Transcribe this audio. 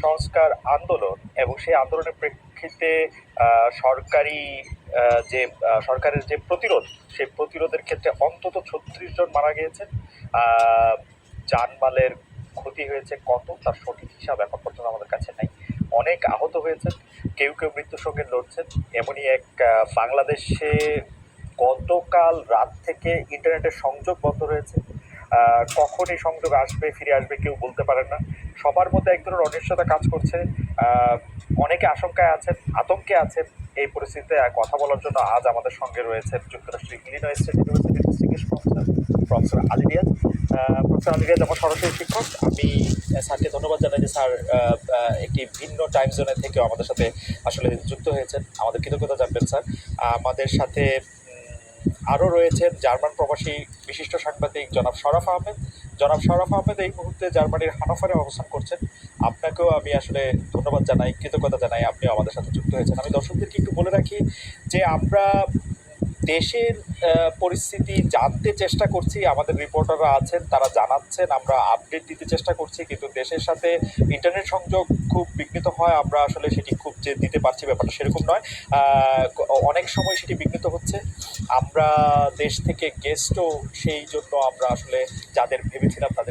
সংস্কার আন্দোলন এবং সেই আন্দোলনের প্রেক্ষিতে সরকারি সরকারের যে প্রতিরোধ, সেই প্রতিরোধের ক্ষেত্রে অন্তত ৩৬ জন মারা গিয়েছেন। জানমালের ক্ষতি হয়েছে কত, তার সঠিক হিসাব এখন পর্যন্ত আমাদের কাছে নাই। অনেক আহত হয়েছেন, কেউ কেউ মৃত্যুর সঙ্গে লড়ছেন। এমনই এক বাংলাদেশে গতকাল রাত থেকে ইন্টারনেটের সংযোগ বন্ধ রয়েছে। কখন এই সংযোগ আসবে, ফিরে আসবে কেউ বলতে পারেন না। সবার মধ্যে এক ধরনের অনিশ্চয়তা কাজ করছে। অনেকে আশঙ্কায় আছেন, আতঙ্কে আছেন। এই পরিস্থিতিতে কথা বলার জন্য আজ আমাদের সঙ্গে রয়েছেন যুক্তরাষ্ট্রের ইলিনয় স্টেট ইউনিভার্সিটির district professor professor Ali Riaz. Professor Ali Riaz আমার সরাসরি শিক্ষক। আমি স্যারকে ধন্যবাদ জানাই যে স্যার একটি ভিন্ন টাইম জোনের থেকেও আমাদের সাথে আসলে যুক্ত হয়েছেন। আমাদের কৃতজ্ঞতা জানবেন স্যার। আমাদের সাথে আরও রয়েছেন জার্মান প্রবাসী বিশিষ্ট সাংবাদিক জনাব শরাফ আহমেদ। জনাব শরাফ আহমেদ এই মুহূর্তে জার্মানির হানোভারে অবস্থান করছেন। আপনাকেও আমি আসলে ধন্যবাদ জানাই, কৃতজ্ঞতা জানাই, আপনিও আমাদের সাথে যুক্ত হয়েছেন। আমি দর্শকদেরকে একটু বলে রাখি যে আমরা দেশের পরিস্থিতি জানতে চেষ্টা করছি, আমাদের রিপোর্টাররা আছেন, তারা জানাচ্ছেন, আমরা আপডেট দিতে চেষ্টা করছি, কিন্তু দেশের সাথে ইন্টারনেট সংযোগ খুব বিঘ্নিত হয়। আমরা আসলে সেটি খুব যে দিতে পারছি ব্যাপারটা সেরকম নয়। অনেক সময় সেটি বিঘ্নিত হচ্ছে। আমরা দেশ থেকে গেস্টও, সেই জন্য আমরা আসলে যাদের ভেবেছিলাম তাদের